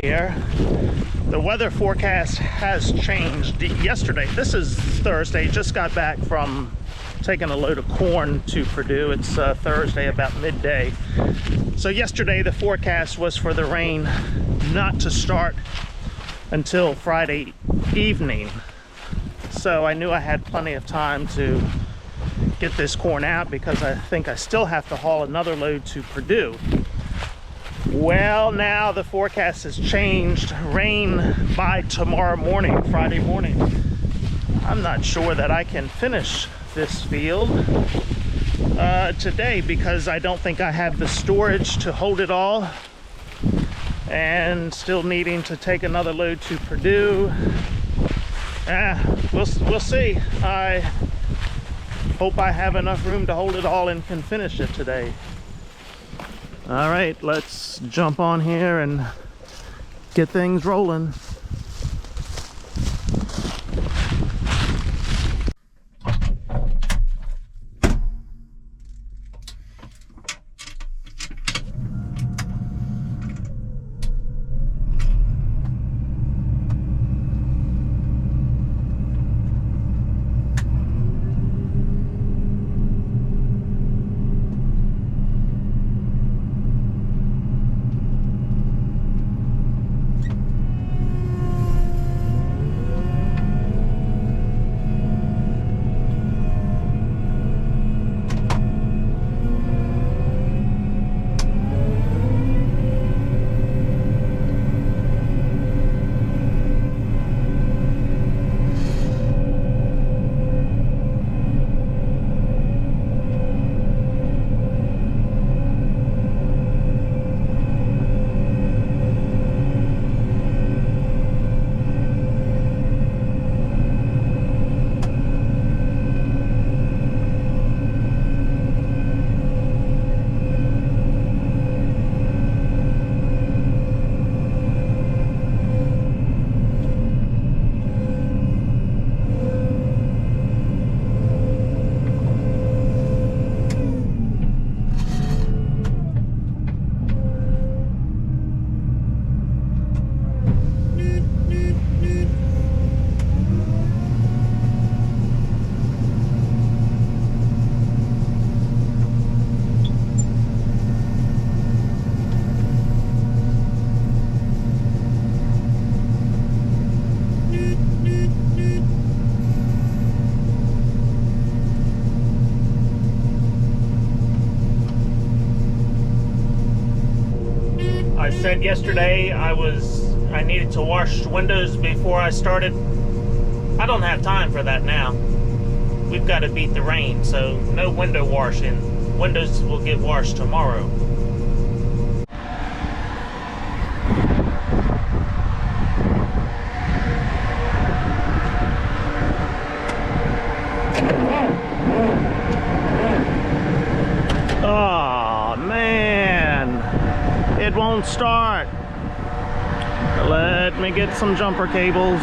here. The weather forecast has changed yesterday. This is Thursday. Just got back from taking a load of corn to Purdue. It's Thursday about midday. So yesterday the forecast was for the rain not to start until Friday evening. So I knew I had plenty of time to get this corn out because I think I still have to haul another load to Purdue. Well, now the forecast has changed. Rain by tomorrow morning, Friday morning. I'm not sure that I can finish this field today because I don't think I have the storage to hold it all, and still needing to take another load to Purdue. We'll see. I hope I have enough room to hold it all and can finish it today. All right, let's jump on here and get things rolling. I said yesterday I needed to wash windows before I started. I don't have time for that now. We've got to beat the rain, so no window washing. Windows will get washed tomorrow. Oh man, it won't start. Let me get some jumper cables.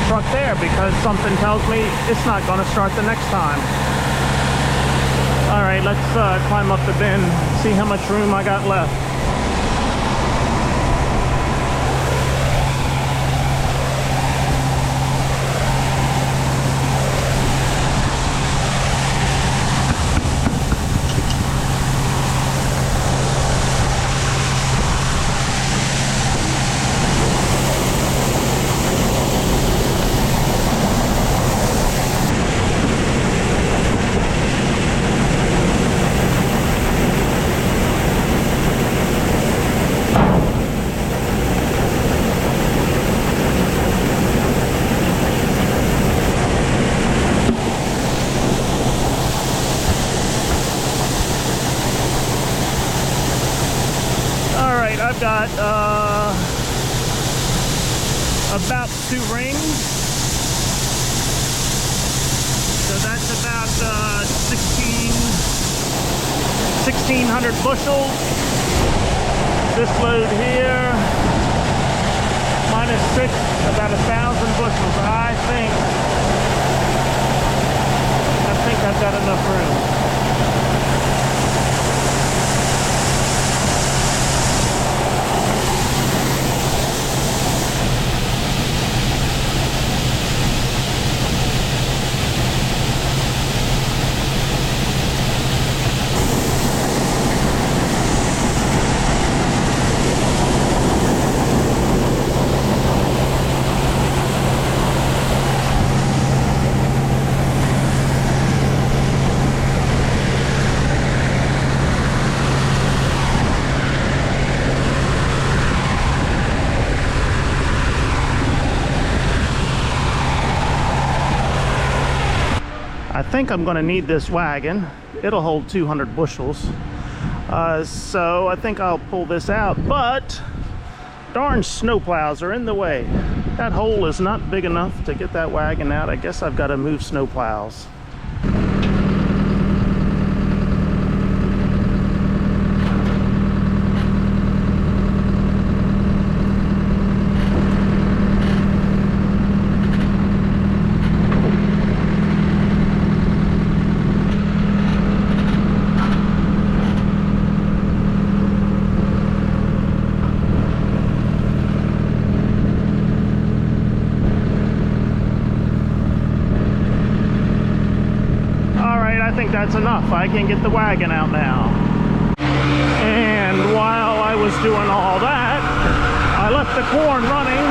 Truck there because something tells me it's not going to start the next time. All right, let's climb up the bin, see how much room I got left. 2 rings. So that's about 1,600 bushels. This load here, minus 6, about 1,000 bushels. I think I've got enough room. I think I'm going to need this wagon. It'll hold 200 bushels. So I think I'll pull this out, but darn snowplows are in the way. That hole is not big enough to get that wagon out. I guess I've got to move snowplows. I think that's enough. I can get the wagon out now. And while I was doing all that, I left the corn running.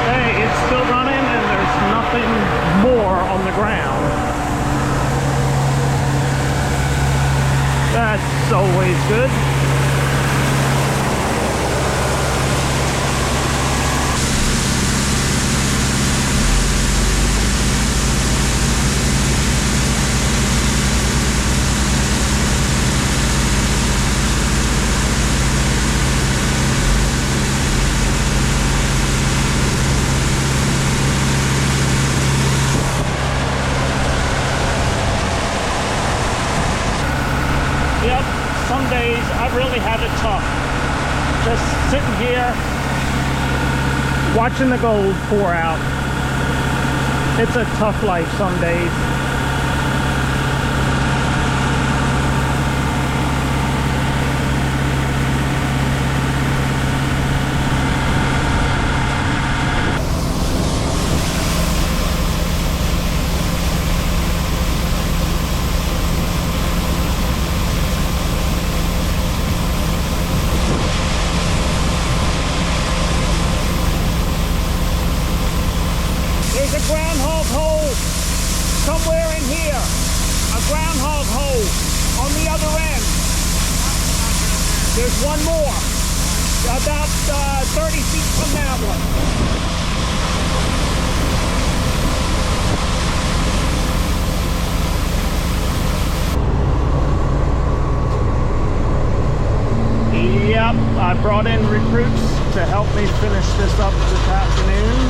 Hey, it's still running and there's nothing more on the ground. That's always good. Yep, some days I really have it tough. Just sitting here, watching the gold pour out. It's a tough life some days. There's a groundhog hole somewhere in here. A groundhog hole on the other end. There's one more. About 30 feet from that one. Yep, I brought in recruits to help me finish this up this afternoon.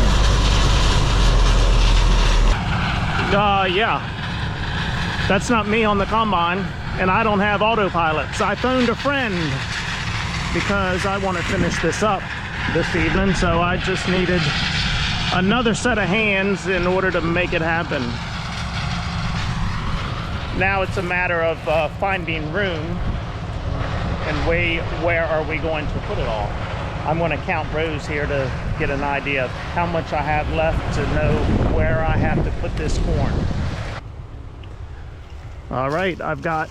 Yeah, that's not me on the combine, and I don't have autopilot. So I phoned a friend because I want to finish this up this evening, so I just needed another set of hands in order to make it happen. Now it's a matter of finding room and where are we going to put it all. I'm going to count rows here to get an idea of how much I have left to know where I have to put this corn. All right, I've got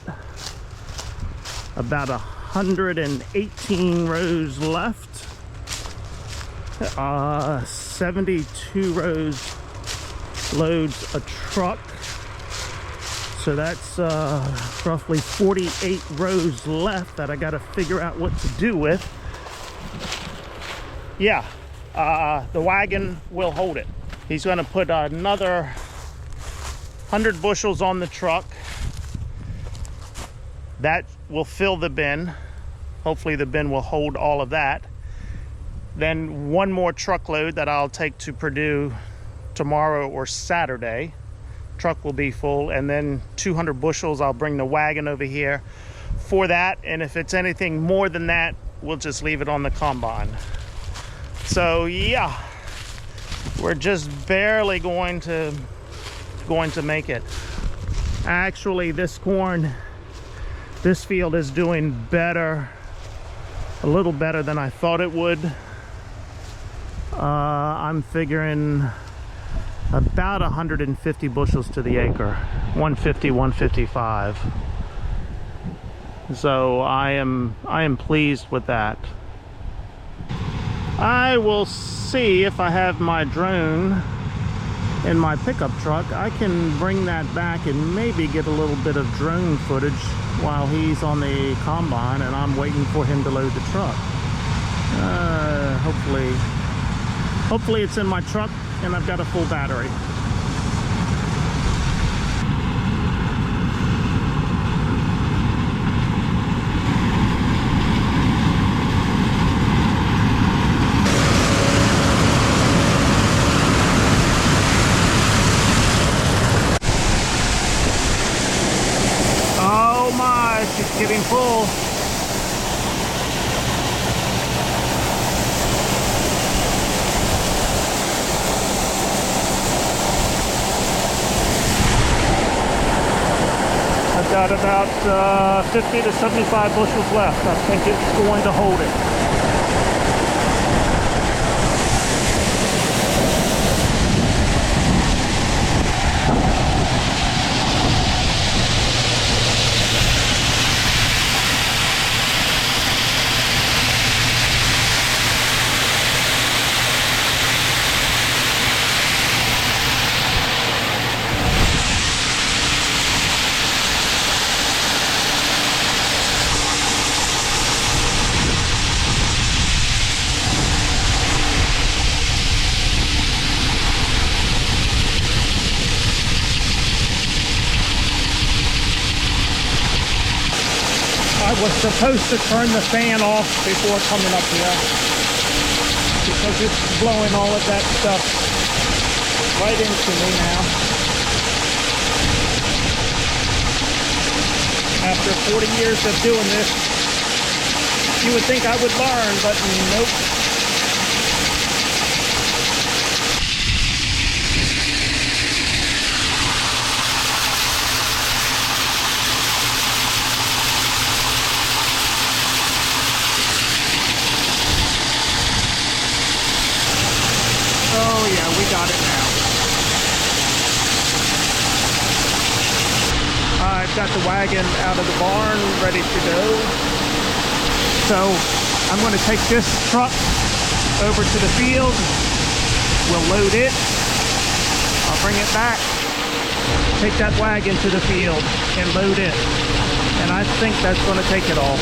about 118 rows left. 72 rows loads a truck. So that's roughly 48 rows left that I got to figure out what to do with. Yeah, the wagon will hold it. He's going to put another 100 bushels on the truck. That will fill the bin. Hopefully the bin will hold all of that. Then one more truckload that I'll take to Purdue tomorrow or Saturday. Truck will be full, and then 200 bushels I'll bring the wagon over here for that, and if it's anything more than that, we'll just leave it on the combine. So yeah, we're just barely going to make it. Actually, this field is doing better, a little better than I thought it would. I'm figuring about 150 bushels to the acre, 150, 155. So I am pleased with that. I will see if I have my drone in my pickup truck. I can bring that back and maybe get a little bit of drone footage while he's on the combine and I'm waiting for him to load the truck. Hopefully it's in my truck and I've got a full battery. Oh my, it's getting full. I've got about 50 to 75 bushels left. I think it's going to hold it. I was supposed to turn the fan off before coming up here because it's blowing all of that stuff right into me now. After 40 years of doing this, you would think I would learn, but nope. Oh yeah, we got it now. I've got the wagon out of the barn ready to go. So I'm going to take this truck over to the field. We'll load it. I'll bring it back. Take that wagon to the field and load it. And I think that's going to take it all.